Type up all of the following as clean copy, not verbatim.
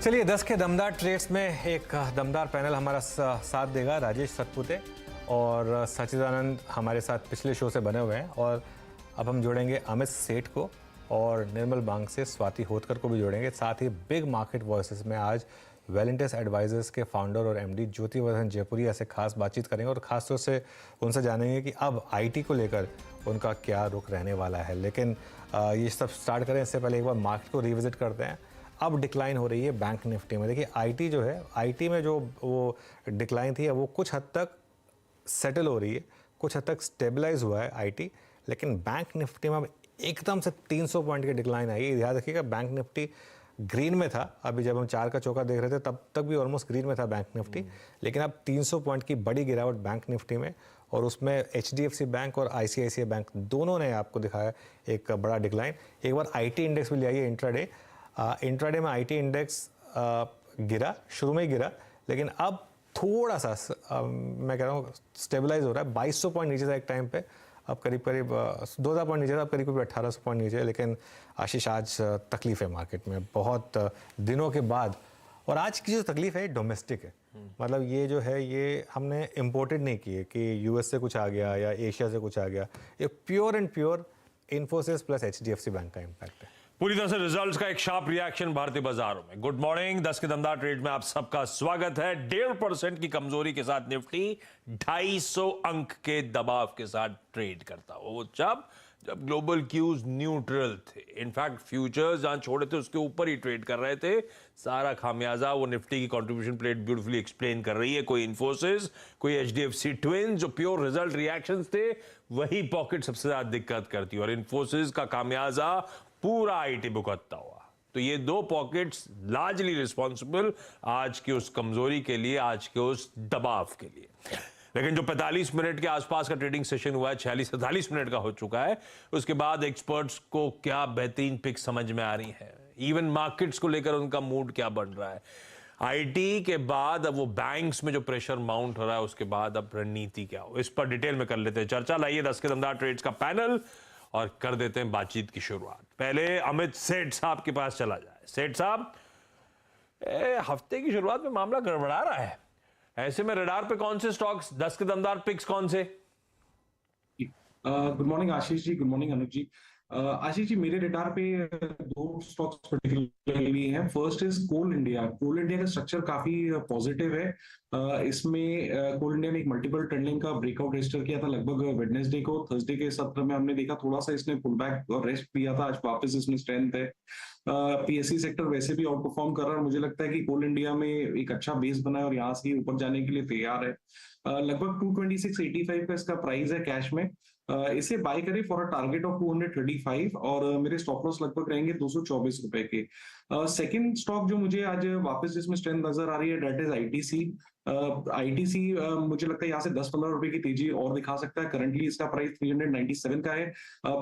चलिए 10 के दमदार ट्रेड्स में एक दमदार पैनल हमारा साथ देगा। राजेश सतपुते और सचिदानंद हमारे साथ पिछले शो से बने हुए हैं और अब हम जोड़ेंगे अमित सेठ को और निर्मल बांग से स्वाति होतकर को भी जोड़ेंगे। साथ ही बिग मार्केट वॉइसेस में आज वेलेंटिस एडवाइजर्स के फाउंडर और एमडी ज्योति वर्धन जयपुरिया से खास बातचीत करेंगे और ख़ास तौर से उनसे जानेंगे कि अब आईटी को लेकर उनका क्या रुख रहने वाला है। लेकिन ये सब स्टार्ट करें इससे पहले एक बार मार्केट को रिविजिट करते हैं। अब डिक्लाइन हो रही है बैंक निफ्टी में। देखिए आईटी जो है, आईटी में जो वो डिक्लाइन थी वो कुछ हद तक सेटल हो रही है, कुछ हद तक स्टेबलाइज हुआ है आईटी। लेकिन बैंक निफ्टी में अब एकदम से 300 पॉइंट की डिक्लाइन आई है। याद रखिएगा बैंक निफ्टी ग्रीन में था, अभी जब हम 4 का चौका देख रहे थे तब तक भी ऑलमोस्ट ग्रीन में था बैंक निफ्टी। लेकिन अब 300 पॉइंट की बड़ी गिरावट बैंक निफ्टी में, और उसमें एचडीएफसी बैंक और आईसीआईसीआई बैंक दोनों ने आपको दिखाया एक बड़ा डिक्लाइन। एक बार आईटी इंडेक्स भी ले आइए इंट्राडे। इंट्राडे में आईटी इंडेक्स गिरा, शुरू में ही गिरा, लेकिन अब थोड़ा सा मैं कह रहा हूँ स्टेबलाइज हो रहा है। 2200 पॉइंट नीचे था एक टाइम पे, अब करीब 2000 पॉइंट नीचे था, अब करीब 1800 पॉइंट नीचे है। लेकिन आशीष आज तकलीफ है मार्केट में बहुत दिनों के बाद, और आज की जो तकलीफ है डोमेस्टिक है। मतलब ये जो है ये हमने इम्पोर्टेड नहीं की है कि यूएस से कुछ आ गया या एशिया से कुछ आ गया। ये pure and pure Infosys plus HDFC bank का इम्पैक्ट है। पूरी तरह से रिजल्ट्स का एक शार्प रिएक्शन भारतीय बाजारों में। गुड मॉर्निंग, 10 के दमदार ट्रेड में आप सबका स्वागत है। 1.5% की कमजोरी के साथ निफ्टी 250 अंक के दबाव के साथ ट्रेड करता हो, वो जब ग्लोबल क्यूज न्यूट्रल थे। इनफैक्ट फ्यूचर्स जहां छोड़े थे उसके ऊपर ही ट्रेड कर रहे थे। सारा खामियाजा वो निफ्टी की कंट्रीब्यूशन प्लेट ब्यूटीफुली एक्सप्लेन कर रही है। कोई इन्फोसिस, कोई एचडीएफसी ट्विंस, जो प्योर रिजल्ट रिएक्शंस थे, वही पॉकेट सबसे ज्यादा दिक्कत करती, और इन्फोसिस का खामियाजा पूरा आईटी भुगतता हुआ। तो ये दो पॉकेट्स लार्जली रिस्पॉन्सिबल आज की उस कमजोरी के लिए, आज के उस दबाव के लिए। लेकिन जो 45 मिनट के आसपास का ट्रेडिंग सेशन हुआ है, 46-47 मिनट का हो चुका है, उसके बाद एक्सपर्ट्स को क्या बेहतरीन पिक समझ में आ रही है, इवन मार्केट्स को लेकर उनका मूड क्या बन रहा है। आईटी के बाद अब वो बैंक्स में जो प्रेशर माउंट हो रहा है, उसके बाद अब रणनीति क्या हो, इस पर डिटेल में कर लेते हैं चर्चा। लाइए 10 के दमदार ट्रेड्स का पैनल और कर देते हैं बातचीत की शुरुआत। पहले अमित सेठ साहब के पास चला जाए। सेठ साहब, हफ्ते की शुरुआत में मामला गड़बड़ा रहा है, ऐसे में रडार पे कौन से स्टॉक्स, 10 के दमदार पिक्स कौन से? Good morning Ashish ji, good morning Anuj ji. Ashish ji, मेरे रडार पे दो स्टॉक्स पर्टिकुलरली हैं। First is Coal India. कोल इंडिया का स्ट्रक्चर काफी पॉजिटिव है। इसमें कोल इंडिया ने एक मल्टीपल ट्रेंडिंग का ब्रेकआउट रजिस्टर किया था लगभग वेडनेसडे को। थर्सडे के सत्र में हमने देखा थोड़ा सा इसने पुल बैक और रेस्ट लिया था, आज वापस इसमें स्ट्रेंथ है। पीएससी सेक्टर वैसे भी आउट परफॉर्म कर रहा है, मुझे लगता है कि कोल इंडिया में एक अच्छा बेस बना है और यहाँ से ऊपर जाने के लिए तैयार है। लगभग 226.85 का इसका प्राइस है कैश में। इसे बाय करें फॉर अ टारगेट ऑफ 235, और मेरे स्टॉप लॉस लगभग रहेंगे 224 रुपए के। सेकंड स्टॉक जो मुझे आज वापस जिसमें स्ट्रेंथ नजर आ रही है, दैट इज आईटीसी। आईटीसी मुझे लगता है यहाँ से 10-15 रुपए की तेजी और दिखा सकता है। करंटली इसका प्राइस 397 का है।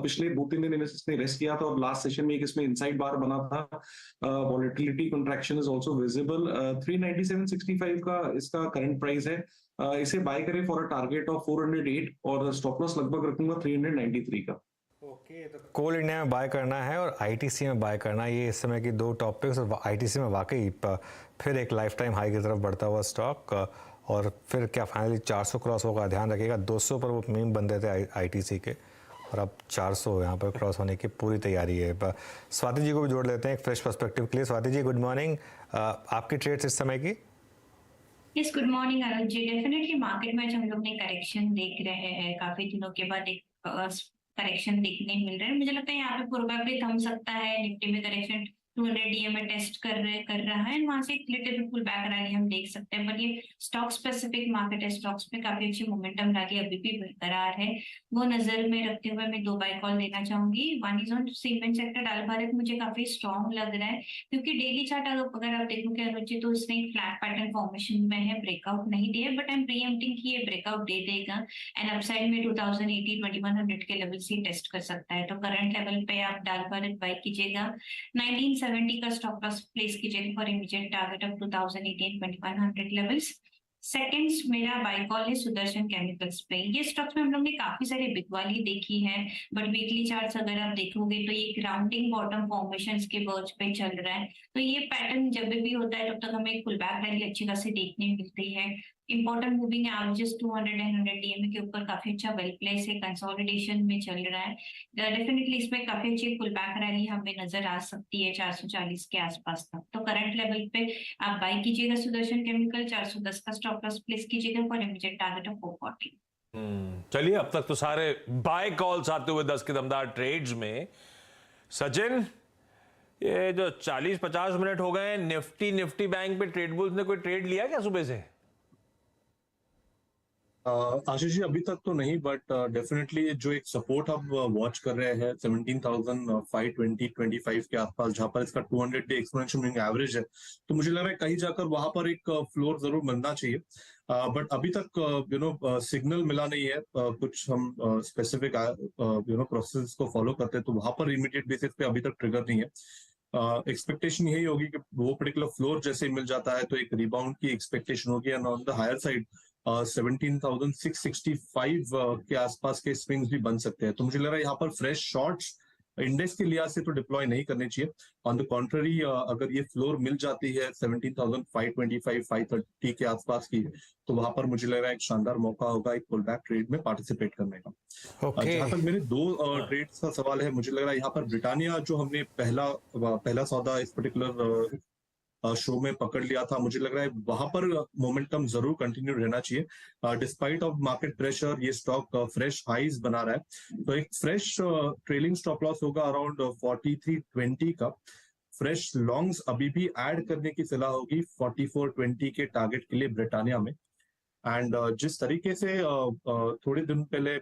पिछले 2-3 दिन इसने रेस्ट किया था और लास्ट सेशन में एक इसमें इनसाइड बार बना था। Volatility contraction is also visible. 397.65 का इसका करंट प्राइस है। इसे बाय करें फॉर अ टारगेट ऑफ 408 और स्टॉप लॉस लगभग रखूंगा 393 का। ओके, तो कोल इंडिया में बाय करना है और आईटीसी में बाय करना है, ये इस समय की दो टॉपिक्स। और आईटीसी में वाकई फिर एक लाइफ टाइम हाई की तरफ बढ़ता हुआ स्टॉक, और फिर क्या फाइनली 400 क्रॉस होगा, ध्यान रखिएगा। 200 पर वो मीम बन रहे थे आईटीसी के, और अब 400 यहाँ पर क्रॉस होने की पूरी तैयारी है। स्वाति जी को भी जोड़ लेते हैं एक फ्रेश पर्सपेक्टिव के लिए। Swati ji, good morning. आपकी ट्रेड्स इस समय की? यस, गुड मॉर्निंग अनुज जी। डेफिनेटली मार्केट में हम लोग ने करेक्शन देख रहे हैं, काफी दिनों के बाद एक करेक्शन देखने मिल रहा है। मुझे लगता है यहाँ पे प्रोबेबली थम सकता है। निफ्टी में करेक्शन 200 डीएमए टेस्ट कर रहा है, वहां से एक लिटिल पुल बैक रैली हम देख सकते हैं। बट ये स्टॉक स्पेसिफिक मार्केट है, स्टॉक्स में काफी अच्छी मोमेंटम रैली अभी भी बरकरार है, वो नजर में रखते हुए मैं 2 बाय कॉल देना चाहूंगी। One is on cement sector. डाल भारत मुझे काफी स्ट्रॉन्ग लग रहा है, क्योंकि डेली चार्ट अगर आप देखोगे अनुज तो उसने एक फ्लैट पैटर्न फॉर्मेशन में है, ब्रेकआउट नहीं दिया, बट आई एम प्रीएम्प्टिंग कि ये ब्रेकआउट दे देगा एंड अपसाइड में 2080-2100 के लेवल से टेस्ट कर सकता है। तो करंट लेवल पे आप डाल भारत बाय कीजिएगा। 1970 का स्टॉप लॉस प्लेस कीजिएगा for immediate target of 2018-2100 levels. Second मेरा बाय कॉल है सुदर्शन केमिकल्स पे। ये स्टॉक्स में हम लोग ने काफी सारे बिकवाली देखी है, बट वीकली चार्ट्स अगर आप देखोगे तो ये राउंडिंग बॉटम फॉर्मेशंस के वर्ज पे चल रहा है। तो ये पैटर्न जब भी होता है तब तक हमें एक पुल बैक रैली अच्छी खासी देखने मिलती है। Important moving averages 200 and 100 DMA के ऊपर काफी अच्छा वेल प्लेस है, कंसोलिडेशन में चल रहा है। डेफिनेटली इसमें काफी अच्छी पुल बैक रैली हमें नजर आ सकती है 440 के आसपास तक। तो करंट लेवल पे आप बाई कीजिएगा सुदर्शन केमिकल, 410 का स्टॉप लॉस प्लेस कीजिएगा फॉर इमीडिएट टारगेट ऑफ 440। चलिए, अब तक तो सारे बाय कॉल्स आते हुए 10 के दमदार ट्रेड्स में। सचिन, ये जो 40-50 मिनट हो गए, निफ्टी बैंक पे ट्रेड बुल्स ने कोई ट्रेड लिया क्या सुबह से? आशीष जी, अभी तक तो नहीं, बट डेफिनेटली जो एक सपोर्ट हम वॉच कर रहे हैं 17,520-25 के आसपास, जहां पर इसका 200 डे एक्सपोनेंशियल मूविंग एवरेज है, तो मुझे लग रहा है कहीं जाकर वहां पर एक फ्लोर जरूर बनना चाहिए। बट अभी तक सिग्नल मिला नहीं है। कुछ हम स्पेसिफिक प्रोसेस को फॉलो करते हैं, तो वहां पर इमीडिएट बेसिस पे अभी तक ट्रिगर नहीं है। एक्सपेक्टेशन यही होगी कि वो पर्टिकुलर फ्लोर जैसे मिल जाता है तो एक रिबाउंड की एक्सपेक्टेशन होगी, and on the higher side 17,665 के आसपास के स्विंग्स भी बन सकते हैं। तो मुझे लग रहा है यहाँ पर फ्रेश शॉर्ट्स इंडेक्स के लिहाज से तो डिप्लॉय नहीं करने चाहिए। ऑन द कॉन्ट्ररी, अगर ये फ्लोर मिल जाती है 17,525-530 के आसपास की, तो वहां पर मुझे लग रहा है एक शानदार मौका होगा एक पुल बैक ट्रेड में पार्टिसिपेट करने का। जहां तक मेरे दो ट्रेड्स का सवाल है, मुझे लग रहा है यहाँ पर ब्रिटानिया जो हमने पहला सौदा इस पर्टिकुलर शो में पकड़ लिया था, मुझे लग रहा है वहां पर मोमेंटम जरूर कंटिन्यू रहना चाहिए। डिस्पाइट ऑफ मार्केट प्रेशर ये स्टॉक फ्रेश हाइज बना रहा है, तो एक फ्रेश ट्रेलिंग स्टॉप लॉस होगा अराउंड 4320 का। फ्रेश लॉन्ग्स अभी भी ऐड करने की सलाह होगी 4420 के टारगेट के लिए ब्रिटानिया में। एंड जिस तरीके से थोड़े दिन पहले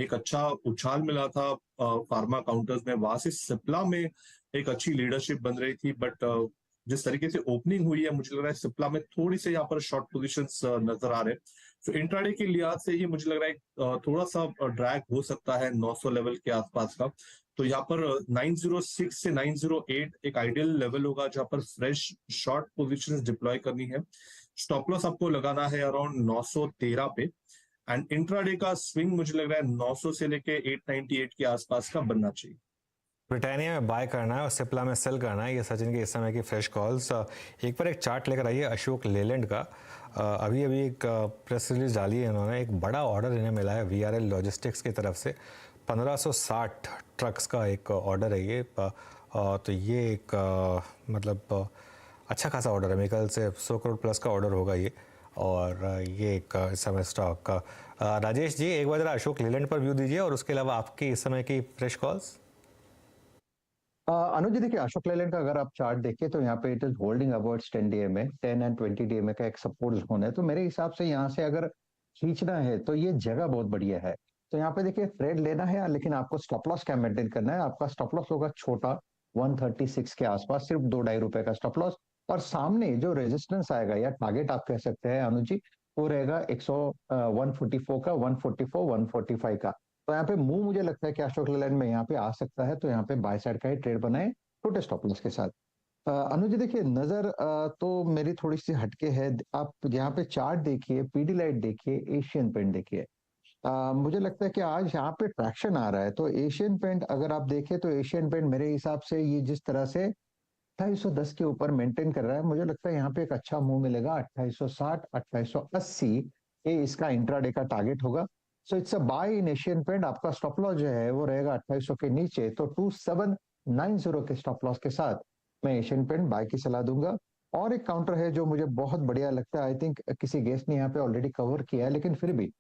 एक अच्छा उछाल मिला था फार्मा काउंटर्स में, वहां से सिप्ला में एक अच्छी लीडरशिप बन रही थी, बट जिस तरीके से ओपनिंग हुई है, मुझे लग रहा है सिप्ला में थोड़ी से यहाँ पर शॉर्ट पोजीशंस नजर आ रहे हैं। तो इंट्राडे के लिहाज से ही मुझे लग रहा है थोड़ा सा ड्रैग हो सकता है 900 लेवल के आसपास का। तो यहाँ पर 906 से 908 एक आइडियल लेवल होगा जहां पर फ्रेश शॉर्ट पोजीशंस डिप्लॉय करनी है। स्टॉप लॉस आपको लगाना है अराउंड 913 पे, एंड इंट्राडे का स्विंग मुझे लग रहा है 900 से लेके 898 के आसपास का बनना चाहिए। ब्रिटानिया में बाय करना है और सिप्ला में सेल करना है, ये सचिन के इस समय की फ्रेश कॉल्स। एक बार एक चार्ट लेकर आइए अशोक लेलैंड का। अभी एक प्रेस रिलीज डाली है इन्होंने, एक बड़ा ऑर्डर इन्हें मिला है वीआरएल लॉजिस्टिक्स की तरफ से। 1560 ट्रक्स का एक ऑर्डर है ये। तो ये एक मतलब अच्छा खासा ऑर्डर है, मेरे ख्याल से 100 करोड़ प्लस का ऑर्डर होगा ये। और ये एक इस समय स्टॉक का। राजेश जी, एक बार जरा अशोक लेलैंड पर व्यू दीजिए, और उसके अलावा आपकी इस समय की फ्रेश कॉल्स। अनुज जी, देखिए अशोक लेलैंड का अगर आप चार्ट देखिए तो यहाँ पे it is holding about 10 DMA, 10 and 20 DMA का एक सपोर्ट जोन है। तो मेरे हिसाब से यहाँ से अगर खींचना है तो ये जगह बहुत बढ़िया है। तो यहाँ पे देखिए ट्रेड लेना है, लेकिन आपको स्टॉप लॉस क्या मेंटेन करना है। आपका स्टॉप लॉस होगा छोटा 136 के आसपास, सिर्फ 2-2.5 रुपए का स्टॉप लॉस। और सामने जो रेजिस्टेंस आएगा या टारगेट आप कह सकते हैं अनुज जी, वो रहेगा 144 का, 144, 145 का। तो यहाँ पे मूव मुझे लगता है कि अशोक लेलैंड में यहाँ पे आ सकता है। तो यहाँ पे बाय साइड का ही ट्रेड बनाए छोटे स्टॉप लॉस के साथ। अनुज जी, देखिए नजर तो मेरी थोड़ी सी हटके है। आप यहाँ पे चार्ट देखिए, पीडीलाइट देखिए, एशियन पेंट देखिए। मुझे लगता है कि आज यहाँ पे ट्रैक्शन आ रहा है। तो एशियन पेंट अगर आप देखें तो एशियन पेंट मेरे हिसाब से ये जिस तरह से 2810 के ऊपर मेंटेन कर रहा है, मुझे लगता है यहाँ पे एक अच्छा मूव मिलेगा। 2860, 2880 ये इसका इंट्राडे का टारगेट होगा। So it's a buy in Asian Paint. आपका स्टॉप लॉस जो है वो रहेगा 2800 के नीचे, तो 2790 के स्टॉप लॉस के साथ मैं एशियन पेंट बाय की सलाह दूंगा। और एक काउंटर है जो मुझे बहुत बढ़िया लगता है, आई थिंक किसी गेस्ट ने यहाँ पे ऑलरेडी कवर किया है, लेकिन फिर भी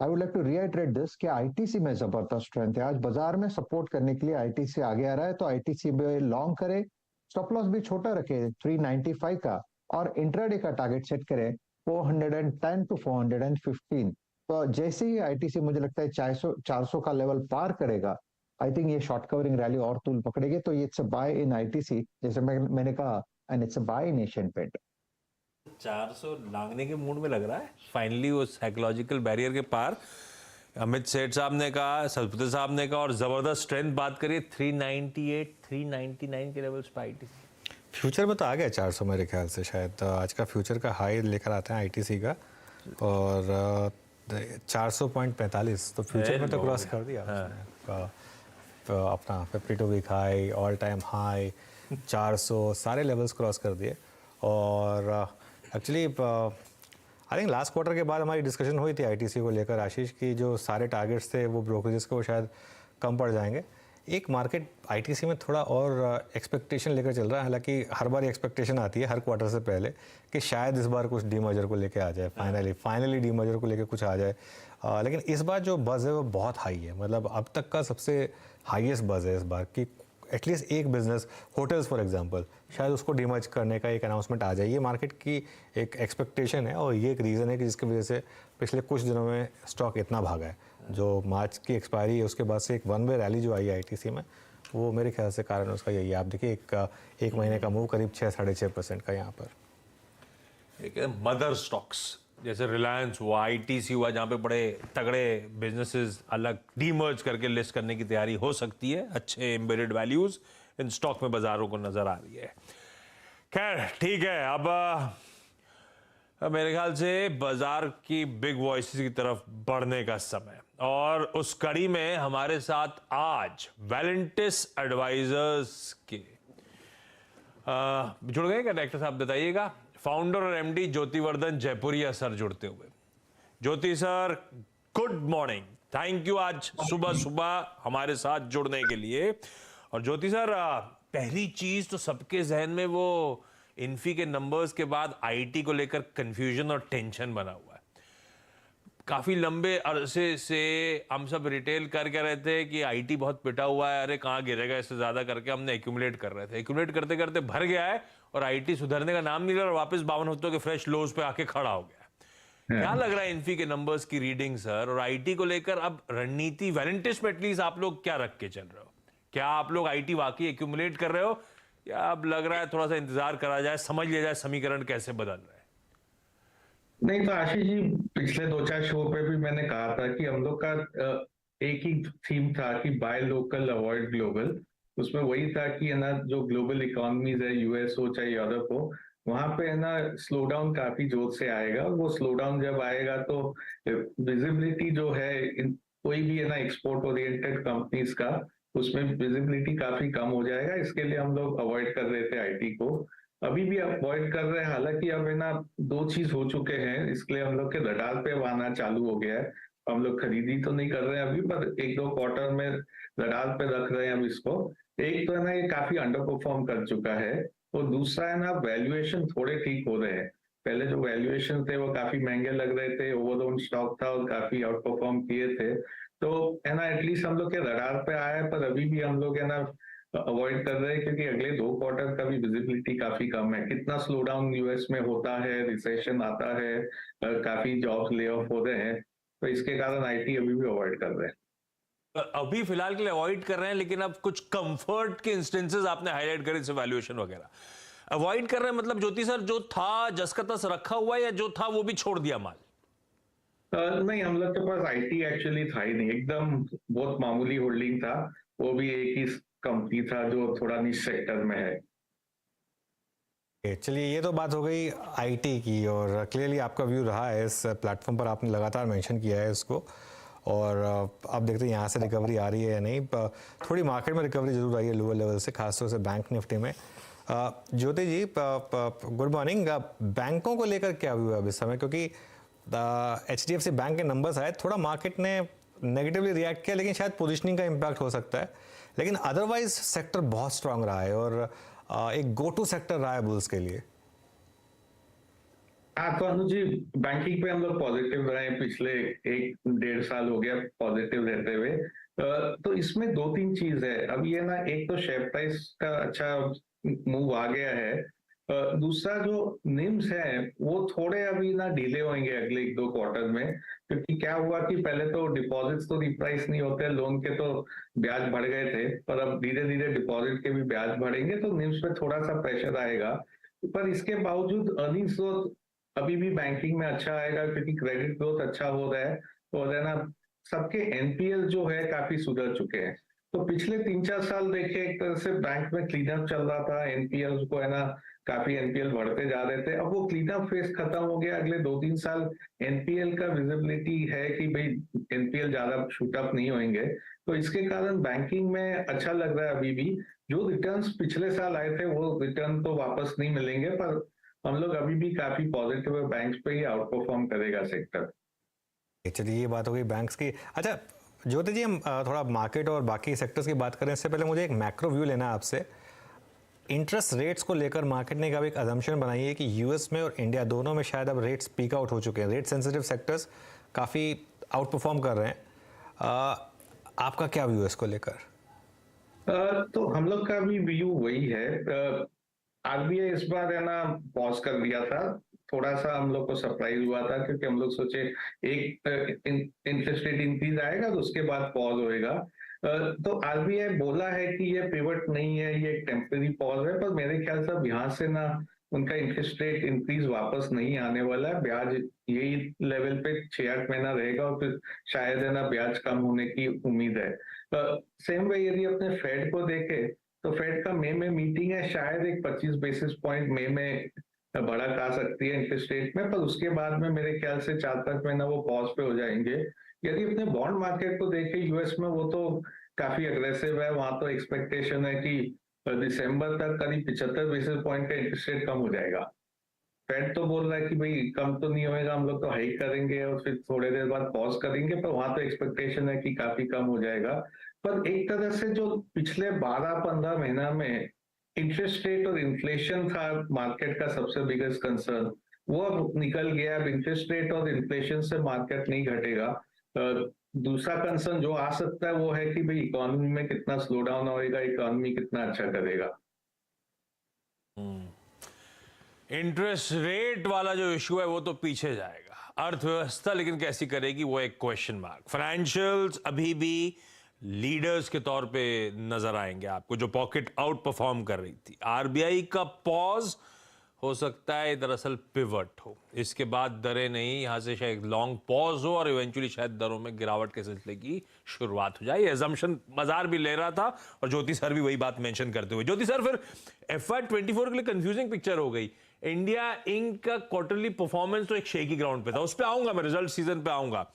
I would like to reiterate this कि आईटीसी में जबरदस्त स्ट्रेंथ है। आज बाजार में सपोर्ट करने के लिए आईटीसी आगे आ रहा है, तो आईटीसी में लॉन्ग करे, स्टॉप लॉस भी छोटा रखे 395 का, और इंट्राडे का टारगेट सेट करें 410 to 415। तो जैसे ही आईटीसी मुझे लगता है 400 का लेवल पार करेगा, आई थिंक ये शॉर्ट कवरिंग रैली और तूल पकड़ेगी। तो ये it's a buy in ITC, जैसे मैंने कहा, and it's a buy in Asian Paint. 400 लांगने के मूड में लग रहा है फाइनली, वो साइकोलॉजिकल बैरियर के पार। अमित सेठ साहब ने कहा, सरस्वती साहब ने कहा, और जबरदस्त स्ट्रेंथ बात करिए 398, 399 के लेवल्स पे आईटीसी। फ्यूचर में तो आ गया 400 मेरे ख्याल से, शायद आज का फ्यूचर का हाई लेकर आते हैं आईटीसी का। और 400.45 तो फ्यूचर में तो क्रॉस कर दिया उसने। अपना 52 week high, all time high, 400 सारे लेवल्स क्रॉस कर दिए। और actually I think last quarter के बाद हमारी डिस्कशन हुई थी आईटीसी को लेकर आशीष की, जो सारे टारगेट्स थे वो ब्रोकरेजेस को शायद कम पड़ जाएंगे। एक मार्केट आईटीसी में थोड़ा और एक्सपेक्टेशन लेकर चल रहा है, हालांकि हर बार एक्सपेक्टेशन आती है हर क्वार्टर से पहले कि शायद इस बार कुछ डीमर्जर को लेके आ जाए, फाइनली डीमर्जर को लेके कुछ आ जाए। लेकिन इस बार जो बज़ है वो बहुत हाई है, मतलब अब तक का सबसे हाईएस्ट बज़ है इस बार कि एटलीस्ट एक बिजनेस, होटल्स फॉर एग्जांपल, शायद उसको डीमर्ज करने का एक अनाउंसमेंट आ जाए। ये मार्केट की एक एक्सपेक्टेशन है और ये एक रीज़न है कि जिसकी वजह से पिछले कुछ दिनों में स्टॉक इतना भागा है। जो मार्च की एक्सपायरी है उसके बाद से एक वन वे रैली जो आई आईटीसी में, वो मेरे ख्याल से कारण उसका यही है। आप देखिए एक महीने का मूव करीब 6-6.5% का यहाँ पर। एक मदर स्टॉक्स जैसे रिलायंस हुआ, आईटीसी हुआ, जहाँ पे बड़े तगड़े बिजनेसेस अलग डीमर्ज करके लिस्ट करने की तैयारी हो सकती है। अच्छे एम्बेडेड वैल्यूज इन स्टॉक में बाजारों को नजर आ रही है। खैर ठीक है, अब मेरे ख्याल से बाजार की बिग वॉइसेस की तरफ बढ़ने का समय, और उस कड़ी में हमारे साथ आज वैलेंटिस एडवाइजर्स के जुड़ गए क्या डायरेक्टर साहब, बताइएगा। फाउंडर और एमडी ज्योतिवर्धन जयपुरिया सर जुड़ते हुए। Jyoti sir good morning, thank you आज सुबह सुबह हमारे साथ जुड़ने के लिए। और ज्योति सर, पहली चीज तो सबके जहन में वो इन्फी के नंबर्स के बाद आईटी को लेकर कंफ्यूजन और टेंशन बना हुआ है। काफी लंबे अरसे से हम सब रिटेल कर रहे थे कि आईटी बहुत पिटा हुआ है, अरे कहाँ गिरेगा इससे ज्यादा करके हमने एक्यूमुलेट कर रहे थे। एक्यूमुलेट करते करते भर गया है और आईटी सुधरने का नाम नहीं ले रहा और वापस 52 के फ्रेश लोज पे आके खड़ा हो गया। क्या लग रहा है इन्फी के नंबर्स की रीडिंग सर, और आईटी को लेकर अब रणनीति वैलेंटिस में एटलीस्ट आप लोग क्या रख के चल रहे हो? क्या आप लोग आईटी वाकई एक्यूमुलेट कर रहे हो, या अब लग रहा है थोड़ा सा इंतजार करा जाए, समझ लिया जाए समीकरण कैसे बदल रहे हैं? नहीं तो आशीष जी, पिछले 2-4 शो पे भी मैंने कहा था कि हम लोग का एक ही थीम था कि बाय लोकल अवॉइड ग्लोबल। उसमें वही था कि है ना, जो ग्लोबल इकोनॉमीज है, यूएस हो चाहे यूरोप हो, वहां पे है ना स्लो डाउन काफी जोर से आएगा। और वो स्लो डाउन जब आएगा तो विजिबिलिटी जो है कोई भी है ना एक्सपोर्ट ओरिएंटेड कंपनीज का, उसमें विजिबिलिटी काफी कम हो जाएगा। इसके लिए हम लोग अवॉइड कर रहे थे आईटी को, अभी भी अवॉइड कर रहे हैं। हालांकि अब है ना 2 चीज हो चुके हैं, इसलिए हम लोग के रडार पे आना चालू हो गया है। हम लोग खरीदी तो नहीं कर रहे हैं अभी, पर 1-2 क्वार्टर में रडार पे रख रहे हैं हम इसको। एक तो है ना ये काफी अंडर परफॉर्म कर चुका है, और दूसरा है ना वैल्यूएशन थोड़े ठीक हो रहे हैं। पहले जो वैल्यूएशन थे वो काफी महंगे लग रहे थे, ओवर स्टॉक था और काफी आउट परफॉर्म किए थे। तो है ना एटलीस्ट हम लोग के रडार पे आया है, पर अभी भी हम लोग है ना अवॉइड कर रहे हैं, क्योंकि अगले 2 क्वार्टर का भी विजिबिलिटी काफी कम है। कितना स्लो डाउन यूएस में होता है, रिसेशन आता है, काफी जॉब्स ले ऑफ हो रहे हैं, तो इसके कारण आईटी अभी भी अवॉइड कर रहे हैं। अभी फिलहाल के लिए अवॉइड कर रहे हैं, लेकिन अब कुछ कंफर्ट के इंस्टेंसेस आपने हाईलाइट करे, जैसे वैल्यूएशन वगैरह। अवॉइड कर रहे हैं मतलब ज्योति सर, जो था जस का तस रखा हुआ है, या जो था वो भी छोड़ दिया माल? नहीं, हम लोग के पास आईटी एक्चुअली था ही नहीं, एकदम बहुत मामूली होल्डिंग था। वो भी एक ही कंपनी था जो थोड़ा निश सेक्टर में है। चलिए, ये तो बात हो गई आईटी की, और क्लियरली आपका व्यू रहा है इस प्लेटफॉर्म पर, आपने लगातार मेंशन किया है इसको। और अब देखते हैं यहाँ से रिकवरी आ रही है या नहीं। थोड़ी मार्केट में रिकवरी जरूर आई है लोअर लेवल से, खासतौर से बैंक निफ्टी में। ज्योति जी गुड मॉर्निंग। बैंकों को लेकर क्या व्यू है अब इस समय, क्योंकि HDFC बैंक के नंबर्स आए, थोड़ा मार्केट ने नेगेटिवली रिएक्ट किया, लेकिन शायद पोजिशनिंग का इम्पैक्ट हो सकता है। लेकिन अदरवाइज सेक्टर बहुत स्ट्रांग रहा है और एक गो टू सेक्टर रहा है बुल्स के लिए। हाँ, तो अनुज जी, बैंकिंग पे हम लोग पॉजिटिव रहे, पिछले 1-1.5 साल हो गया पॉजिटिव रहते हुए। तो इसमें 2-3 चीज है। अब ये ना, एक तो शेयर प्राइस का अच्छा मूव आ गया है, दूसरा जो निम्स है वो थोड़े अभी ना डिले होंगे अगले 1-2 क्वार्टर में। क्योंकि क्या हुआ कि पहले तो डिपॉजिट्स तो रिप्राइस नहीं होते, लोन के तो ब्याज बढ़ गए थे, पर अब धीरे धीरे डिपॉजिट के भी ब्याज बढ़ेंगे, तो निम्स पे थोड़ा सा प्रेशर आएगा। पर इसके बावजूद अर्निंग्स ग्रोथ अभी भी बैंकिंग में अच्छा आएगा, क्योंकि क्रेडिट ग्रोथ अच्छा हो रहा है, और है ना सबके एनपीएल जो है काफी सुधर चुके हैं। तो पिछले 3-4 साल देखे एक तरह से बैंक में क्लीन अप चल रहा था, एनपीएल को है ना काफी एनपीएल बढ़ते जा रहे थे। अब वो क्लीन अप फेज खत्म हो गया, अगले 2-3 साल एनपीएल का विजिबिलिटी है कि भाई एनपीएल ज्यादा शूट अप नहीं होंगे, तो इसके कारण बैंकिंग में अच्छा लग रहा है। अभी भी जो रिटर्न्स पिछले साल आए थे वो रिटर्न तो वापस नहीं मिलेंगे, पर हम लोग अभी भी काफी पॉजिटिव है, बैंक्स पे ही आउट परफॉर्म करेगा सेक्टर। चलिए ये बात हो गई बैंक्स की। अच्छा ज्योति जी, हम थोड़ा मार्केट और बाकी सेक्टर्स की बात करें इससे पहले मुझे एक मैक्रो व्यू लेना है आपसे। इंटरेस्ट रेट्स को लेकर मार्केट ने एक अजम्पशन बनाई है कि यूएस में और इंडिया दोनों में शायद अब रेट्स पीक आउट हो चुके हैं, रेट सेंसिटिव सेक्टर्स काफ़ी आउट परफॉर्म कर रहे हैं। आपका क्या व्यू है इसको लेकर? तो हम लोग का भी व्यू वही है। आरबीआई इस बार है ना पॉज कर दिया था, थोड़ा सा हम लोग को सरप्राइज हुआ था क्योंकि हम लोग सोचे एक इंटरेस्ट रेट इंक्रीज आएगा तो उसके बाद पॉज होएगा। तो आरबीआई बोला है कि ये पिवट नहीं है, ये एक टेम्पररी पॉज है, पर मेरे ख्याल से अब यहाँ से ना उनका इंटरेस्ट रेट इंक्रीज वापस नहीं आने वाला है। ब्याज यही लेवल पे 6-8 महीना रहेगा और फिर शायद है ना ब्याज कम होने की उम्मीद है। सेम वे यदि अपने फेड को देखे तो फेड का मई में मीटिंग है, शायद एक 25 बेसिस पॉइंट मई में बढ़ा आ सकती है इंटरेस्ट रेट में, पर उसके बाद में मेरे ख्याल से 4-5 महीना वो पॉज पे हो जाएंगे। यदि अपने बॉन्ड मार्केट को देखें यूएस में, वो तो काफी अग्रेसिव है, वहां तो एक्सपेक्टेशन है कि दिसंबर तक करीब 75 बेसिस पॉइंट का इंटरेस्ट रेट कम हो जाएगा। फेड तो बोल रहा है कि भाई कम तो नहीं होएगा, हम लोग तो हाइक करेंगे और फिर थोड़ी देर बाद पॉज करेंगे, पर वहां तो एक्सपेक्टेशन है कि काफी कम हो जाएगा। पर एक तरह से जो पिछले 12-15 महीना में इंटरेस्ट रेट और इन्फ्लेशन था मार्केट का सबसे बिगेस्ट कंसर्न, वो अब निकल गया। अब इंटरेस्ट रेट और इन्फ्लेशन से मार्केट नहीं घटेगा। दूसरा कंसर्न जो आ सकता है वो है कि भाई इकोनॉमी में कितना स्लो डाउन होएगा, इकोनॉमी कितना अच्छा करेगा। इंटरेस्ट रेट वाला जो इशू है वो तो पीछे जाएगा, अर्थव्यवस्था लेकिन कैसी करेगी वो एक क्वेश्चन मार्क। फाइनेंशियल्स अभी भी लीडर्स के तौर पे नजर आएंगे आपको, जो पॉकेट आउट परफॉर्म कर रही थी। आरबीआई का पॉज हो सकता है दरअसल पिवट हो, इसके बाद दरें नहीं, यहां से शायद लॉन्ग पॉज हो और इवेंचुअली शायद दरों में गिरावट के सिलसिले की शुरुआत हो जाए। ये assumption बाजार भी ले रहा था और ज्योति सर भी वही बात मेंशन करते हुए। ज्योति सर, फिर FY24 के लिए कंफ्यूजिंग पिक्चर हो गई। इंडिया इंक का क्वार्टरली परफॉर्मेंस तो एक शेकी ग्राउंड पे था, उस पर आऊंगा मैं, रिजल्ट सीजन पे आऊंगा।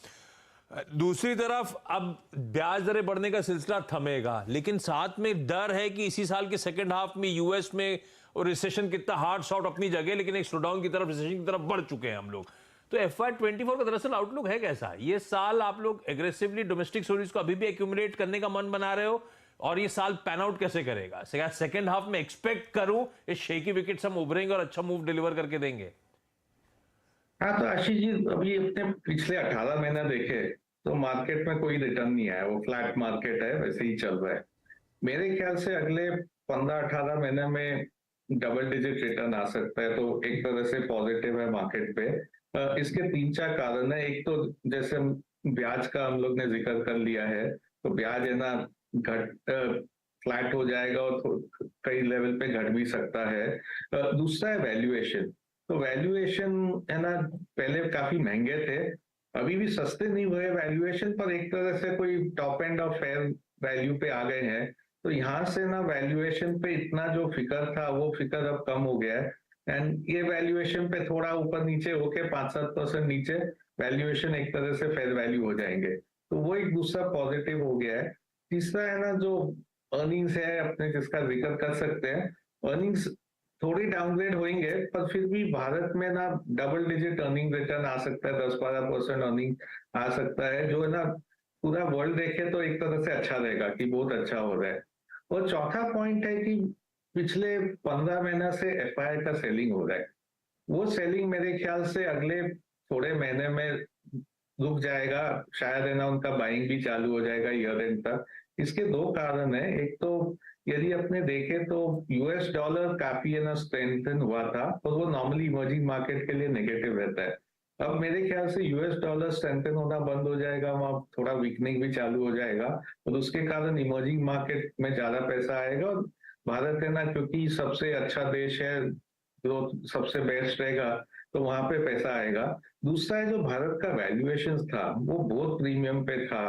दूसरी तरफ अब ब्याज दरें बढ़ने का सिलसिला थमेगा, लेकिन साथ में डर है कि इसी साल के सेकेंड हाफ में यूएस में और रिसेशन कितना हार्ड शॉट अपनी जगह, लेकिन एक स्लोडाउन की तरफ, रिसेशन की तरफ बढ़ चुके हैं हम लोग। तो FY24 का दरअसल आउटलुक है कैसा? ये साल आप लोग एग्रेसिवली डोमेस्टिक स्टोरीज को अभी भी एक्यूमुलेट करने का मन बना रहे हो, और ये साल पैन आउट कैसे करेगा? सेकेंड हाफ में एक्सपेक्ट करूं इस शेकी विकेट्स हम उभरेंगे और अच्छा मूव डिलीवर करके देंगे? हाँ, तो आशीष जी अभी अपने पिछले 18 महीना देखे तो मार्केट में कोई रिटर्न नहीं आया, वो फ्लैट मार्केट है, वैसे ही चल रहा है। मेरे ख्याल से अगले 15-18 महीने में डबल डिजिट रिटर्न आ सकता है, तो एक तरह से पॉजिटिव है मार्केट पे। इसके 3-4 कारण है। एक तो जैसे ब्याज का हम लोग ने जिक्र कर लिया है, तो ब्याज है ना फ्लैट हो जाएगा और कई लेवल पे घट भी सकता है। दूसरा है वैल्यूएशन। तो वैल्यूएशन है ना पहले काफी महंगे थे, अभी भी सस्ते नहीं हुए वैल्यूएशन, पर एक तरह से कोई top end of fair value पे आ गए हैं। तो यहाँ से ना वैल्यूएशन पे इतना जो फिकर था वो फिकर अब कम हो गया है, एंड ये वैल्यूएशन पे थोड़ा ऊपर नीचे होके 5-7% नीचे वैल्यूएशन एक तरह से फेयर वैल्यू हो जाएंगे, तो वो एक दूसरा पॉजिटिव हो गया है। तीसरा है ना जो अर्निंग्स है अपने, जिसका जिक्र कर सकते हैं। अर्निंग्स थोड़ी डाउनग्रेड होंगे, पर फिर भी भारत में ना डबल डिजिट अर्निंग रिटर्न आ सकता है, 10-12% अर्निंग आ सकता है, जो है ना पूरा वर्ल्ड देखे तो एक तरह से अच्छा रहेगा कि बहुत अच्छा हो रहा है। और चौथा पॉइंट है कि पिछले 15 महीना से एफआईआई का सेलिंग हो रहा है, वो सेलिंग मेरे ख्याल से अगले थोड़े महीने में रुक जाएगा, शायद है ना उनका बाइंग भी चालू हो जाएगा ईयर एंड तक। इसके 2 कारण है। एक तो यदि अपने देखें तो यूएस डॉलर काफी है ना स्ट्रेंथन हुआ था, और वो नॉर्मली इमर्जिंग मार्केट के लिए नेगेटिव रहता है। अब मेरे ख्याल से यूएस डॉलर स्ट्रेंथन होना बंद हो जाएगा, वहां थोड़ा वीकनिंग भी चालू हो जाएगा, और उसके कारण इमर्जिंग मार्केट में ज्यादा पैसा आएगा। और भारत है ना क्योंकि सबसे अच्छा देश है, ग्रोथ सबसे बेस्ट रहेगा, तो वहां पे पैसा आएगा। दूसरा है जो भारत का वैल्यूएशन था वो बहुत प्रीमियम पे था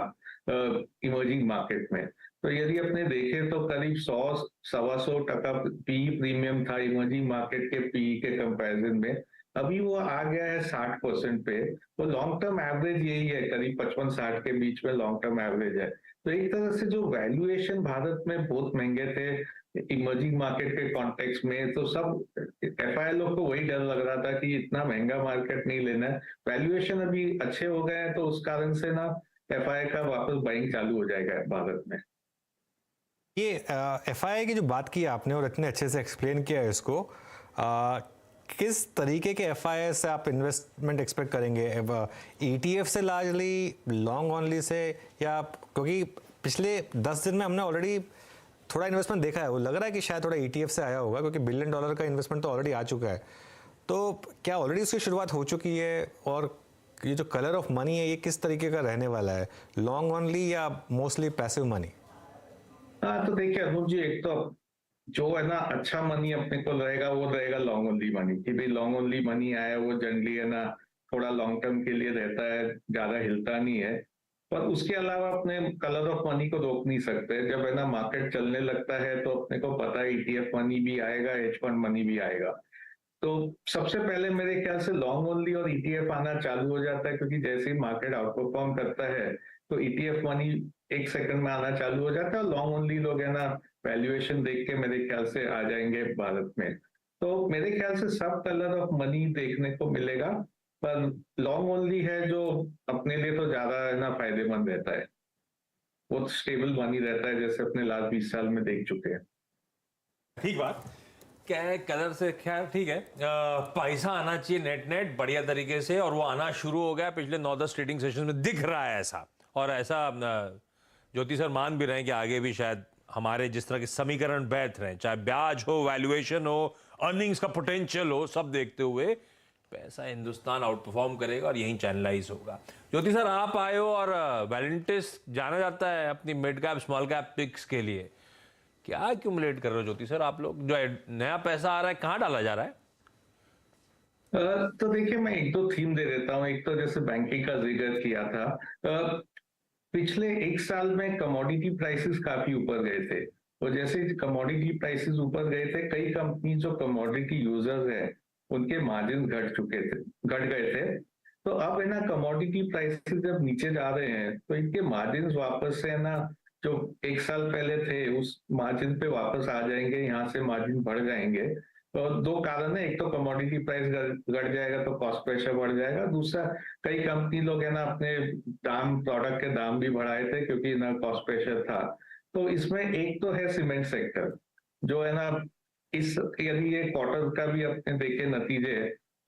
इमर्जिंग मार्केट में, तो यदि अपने देखें तो करीब 100-125% पी प्रीमियम था इमर्जिंग मार्केट के पी के कंपैरिजन में, अभी वो आ गया है 60% पे। तो लॉन्ग टर्म एवरेज यही है, करीब 55-60 के बीच में लॉन्ग टर्म एवरेज है। तो एक तरह से जो वैल्यूएशन भारत में बहुत महंगे थे इमर्जिंग मार्केट के कॉन्टेक्स्ट में, तो सब एफआई लोग को वही डर लग रहा था कि इतना महंगा मार्केट नहीं लेना है। वैल्यूएशन अभी अच्छे हो गए हैं, तो उस कारण से ना एफआई का वापस बाइंग चालू हो जाएगा भारत में। ये एफआई की जो बात की आपने और इतने अच्छे से एक्सप्लेन किया है इसको, किस तरीके के एफआई से आप इन्वेस्टमेंट एक्सपेक्ट करेंगे? ईटीएफ से लार्जली, लॉन्ग ओनली से, या क्योंकि पिछले 10 दिन में हमने ऑलरेडी थोड़ा इन्वेस्टमेंट देखा है, वो लग रहा है कि शायद थोड़ा ईटीएफ से आया होगा, क्योंकि $1 बिलियन का इन्वेस्टमेंट तो ऑलरेडी आ चुका है। तो क्या ऑलरेडी उसकी शुरुआत हो चुकी है? और ये जो कलर ऑफ मनी है ये किस तरीके का रहने वाला है, लॉन्ग ओनली या मोस्टली पैसिव मनी? हाँ, तो देखिए अनूप जी, एक तो जो है ना अच्छा मनी अपने को रहेगा वो रहेगा लॉन्ग ओनली मनी, कि भाई लॉन्ग ओनली मनी आया वो जनरली है ना थोड़ा लॉन्ग टर्म के लिए रहता है, ज्यादा हिलता नहीं है। पर उसके अलावा अपने कलर ऑफ मनी को रोक नहीं सकते। जब है ना मार्केट चलने लगता है तो अपने को पता है ईटीएफ मनी भी आएगा, हेज फंड मनी भी आएगा। तो सबसे पहले मेरे ख्याल से लॉन्ग ओनली और ईटीएफ आना चालू हो जाता है, क्योंकि जैसे ही मार्केट आउट परफॉर्म करता है तो ईटीएफ मनी 1 सेकंड में आना चालू हो जाता है, और लॉन्ग ओनली लोग है ना वैल्यूएशन देख के मेरे ख्याल से आ जाएंगे भारत में। तो मेरे ख्याल से सब कलर ऑफ मनी देखने को मिलेगा, पर लॉन्ग ओनली है जो अपने लिए तो ज्यादा है ना फायदेमंद रहता है, बहुत स्टेबल मनी रहता है, जैसे अपने लास्ट 20 साल में देख चुके हैं। ठीक बात, क्या है कलर से खैर ठीक है, पैसा आना चाहिए नेट नेट बढ़िया तरीके से, और वो आना शुरू हो गया पिछले 9-10 ट्रेडिंग सेशन में दिख रहा है ऐसा। और ऐसा ज्योति सर मान भी रहे हैं कि आगे भी शायद हमारे जिस तरह के समीकरण बैठ रहे हैं, चाहे ब्याज हो, वैल्यूएशन हो, अर्निंग्स का पोटेंशियल हो, सब देखते हुए पैसा हिंदुस्तान आउट परफॉर्म करेगा और यहीं चैनलाइज होगा। ज्योति सर आप आए हो, और वैलेंटिस जाना जाता है अपनी mid cap small cap picks के लिए, क्या एक्यूमुलेट कर रहे हो ज्योति सर आप लोग? जो नया पैसा आ रहा है कहाँ डाला जा रहा है? तो देखिए मैं एक दो थीम दे देता हूँ। एक तो जैसे बैंकिंग का जिक्र किया था, पिछले 1 साल में कमोडिटी प्राइसेस काफी ऊपर गए थे, और जैसे कमोडिटी प्राइसेस ऊपर गए थे, कई कंपनी जो कमोडिटी यूजर्स है उनके मार्जिन घट गए थे। तो अब है ना कमोडिटी प्राइसेस जब नीचे जा रहे हैं तो इनके मार्जिन वापस से है ना जो 1 साल पहले थे उस मार्जिन पे वापस आ जाएंगे, यहाँ से मार्जिन बढ़ जाएंगे। तो 2 कारण है, एक तो कमोडिटी प्राइस घट जाएगा तो कॉस्ट प्रेशर बढ़ जाएगा, दूसरा कई कंपनी लोग है ना अपने प्रोडक्ट के दाम भी बढ़ाए थे क्योंकि ना कॉस्ट प्रेशर था। तो इसमें एक तो है सीमेंट सेक्टर, जो है ना इस यदि ये क्वार्टर का भी अपने देखे नतीजे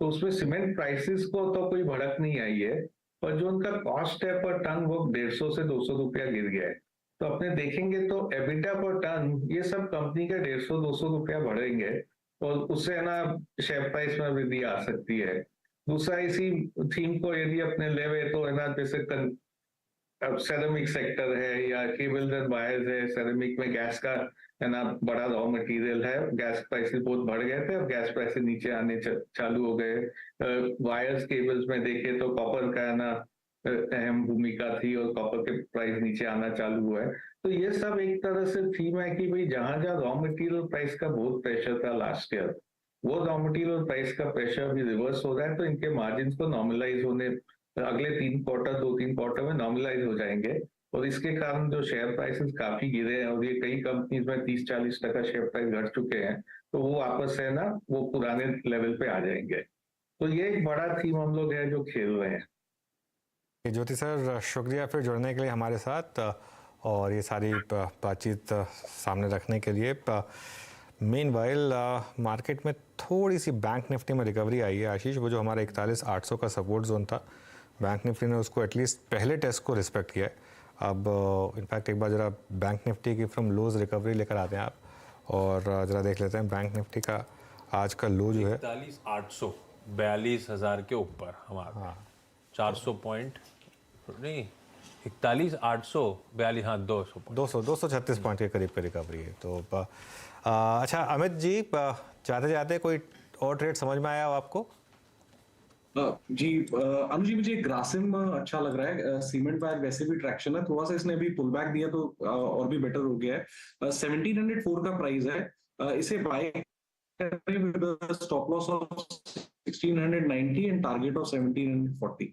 तो उसमें सीमेंट प्राइसेस को तो कोई भड़क नहीं आई है, पर जो उनका कॉस्ट है पर टन वो 150 से 200 रुपया गिर गया है। तो अपने देखेंगे तो एबिटा पर टन ये सब कंपनी का 150-200 रुपया बढ़ेंगे, और उससे है ना शेयर प्राइस में वृद्धि आ सकती है। दूसरा इसी थीम को यदि अपने लेवे तो है ना जैसे सेरेमिक सेक्टर है या केबल्स एंड वायर्स है, सेरेमिक में गैस का है ना बड़ा रॉ मटेरियल है, गैस प्राइसेस बहुत बढ़ गए थे, अब गैस प्राइसेस नीचे आने चालू हो गए। वायर्स केबल्स में देखे तो कॉपर का है ना अहम भूमिका थी और कॉपर के प्राइस नीचे आना चालू हुआ है। तो ये सब एक तरह से थीम है कि भाई जहां जहां रॉ मटेरियल प्राइस का बहुत प्रेशर था लास्ट ईयर, वो रॉ मटेरियल प्राइस का प्रेशर भी रिवर्स हो रहा है, तो इनके मार्जिन को नॉर्मलाइज होने अगले 2-3 क्वार्टर में नॉर्मलाइज हो जाएंगे, और इसके कारण जो शेयर प्राइसेस काफी गिरे हैं, और ये कई कंपनीज में 30-40% शेयर प्राइस घट चुके हैं, तो वो वापस है ना वो पुराने लेवल पे आ जाएंगे। तो ये एक बड़ा थीम हम लोग है जो खेल रहे हैं। ज्योति सर शुक्रिया फिर जुड़ने के लिए हमारे साथ, और ये सारी बातचीत सामने रखने के लिए। मीनवाइल मार्केट में थोड़ी सी बैंक निफ्टी में रिकवरी आई है आशीष, वो जो हमारा 41,800 का सपोर्ट जोन था, बैंक निफ्टी ने उसको एटलीस्ट पहले टेस्ट को रिस्पेक्ट किया है। अब इनफैक्ट एक बार ज़रा बैंक निफ्टी की फ्रॉम लोज रिकवरी लेकर आते हैं आप, और ज़रा देख लेते हैं बैंक निफ्टी का आज का लो जो है 41,800, 42,000 के ऊपर हमारा। हाँ 400 पॉइंट नहीं, 41,842, हाँ 236 पॉइंट के करीब की रिकवरी है। तो अच्छा अमित जी, जाते जाते कोई और ट्रेड समझ में आया हो आपको? जी अनु जी, मुझे ग्रासिम अच्छा लग रहा है। सीमेंट वायर वैसे भी ट्रैक्शन है, थोड़ा सा इसने अभी पुल बैक दिया तो और भी बेटर हो गया है। 1704 का प्राइस है। इसे bye with a stop loss of 1690 and target of 1740.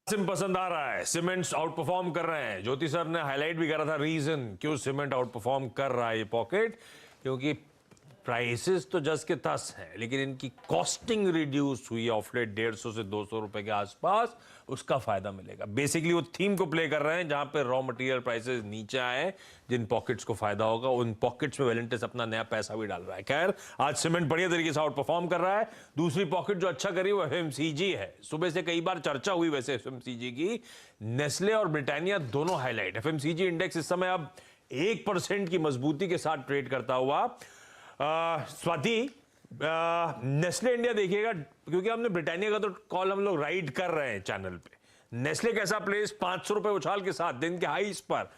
SIM पसंद आ रहा है, सीमेंट्स आउट परफॉर्म कर रहे हैं। ज्योति सर ने हाईलाइट भी करा था रीजन क्यों सीमेंट आउट परफॉर्म कर रहा है ये पॉकेट, क्योंकि प्राइसेस तो जस के तस है लेकिन इनकी कॉस्टिंग रिड्यूस हुई है ऑफ लेट 150 से 200 रुपए के आसपास, उसका फायदा मिलेगा। बेसिकली वो थीम को प्ले कर रहे हैं जहां पे रॉ मटेरियल प्राइसेस नीचे आए, जिन पॉकेट्स को फायदा होगा उन पॉकेट्स में वेलेंटिस अपना नया पैसा भी डाल रहा है। खैर आज सीमेंट बढ़िया तरीके से आउट परफॉर्म कर रहा है। दूसरी पॉकेट जो अच्छा करी वो एफएमसीजी है। सुबह से कई बार चर्चा हुई वैसे एफएमसीजी की, नेस्ले और ब्रिटानिया दोनों हाईलाइट। एफएमसीजी इंडेक्स इस समय अब 1% की मजबूती के साथ ट्रेड करता हुआ। स्वाति, नेस्ले इंडिया देखिएगा क्योंकि हमने ब्रिटानिया का तो कॉल हम लोग राइड कर रहे हैं चैनल पे। नेस्ले कैसा प्लेस 500 रुपए उछाल के साथ दिन के हाईस पर।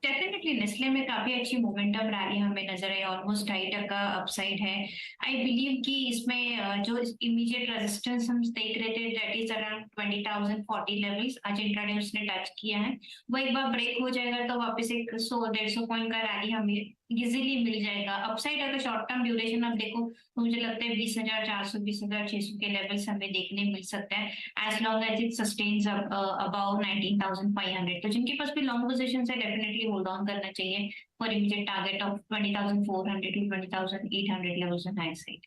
डेफिनेटली नेस्ले में काफी अच्छी मोमेंटम रैली हमें नजर आई, ऑलमोस्ट 2.5% अपसाइड है। आई बिलीव कि इसमें जो इमीडिएट रेजिस्टेंस हम देख रहे थे दैट इज अराउंड 20,040 लेवल्स, आज इंट्राडे उसने टच किया है। वो एक बार ब्रेक हो जाएगा तो वापस एक 100-150 पॉइंट का रैली हमें इजीली मिल जाएगा। अपसाइड अगर शॉर्ट टर्म ड्यूरेशन आप देखो तो मुझे लगता है 20,400 20,600 के लेवल्स हमें देखने मिल सकते हैं as long as it sustains about 19,500। तो जिनके पास भी लॉन्ग पोजीशन है डेफिनेटली होल्ड ऑन करना चाहिए for immediate target of 20,400 to 20,800 levels on high side.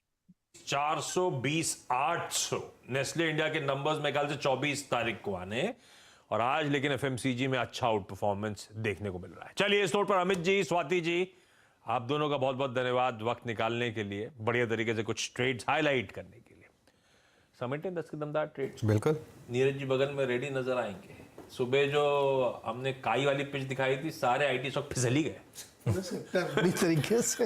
420,800 Nestle India के नंबर्स में ख्याल से 24 तारीख को आने, और आज लेकिन एफएमसीजी में अच्छा आउट परफॉर्मेंस देखने को मिल रहा है। चलिए इस नोट पर अमित जी, स्वाति जी, आप दोनों का बहुत बहुत धन्यवाद वक्त निकालने के लिए, बढ़िया तरीके से कुछ ट्रेड्स हाईलाइट करने के लिए। समेटें 10 के दमदार ट्रेड्स। बिल्कुल। नीरज जी बगल में रेडी नजर आएंगे। सुबह जो हमने काई वाली पिच दिखाई थी सारे आईटी स्टॉक फिसल ही गए बुरी तरीके से।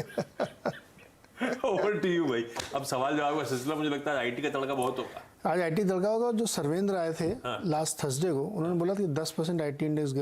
ओवर टू यू भाई। अब सवाल जवाब का सिलसिला मुझे लगता है आईटी का तड़का बहुत होगा। आज आईटी तड़का होगा। जो सर्वेंद्र आए थे लास्ट थर्सडे को, उन्होंने बोला कि 10% आईटी इंडेक्स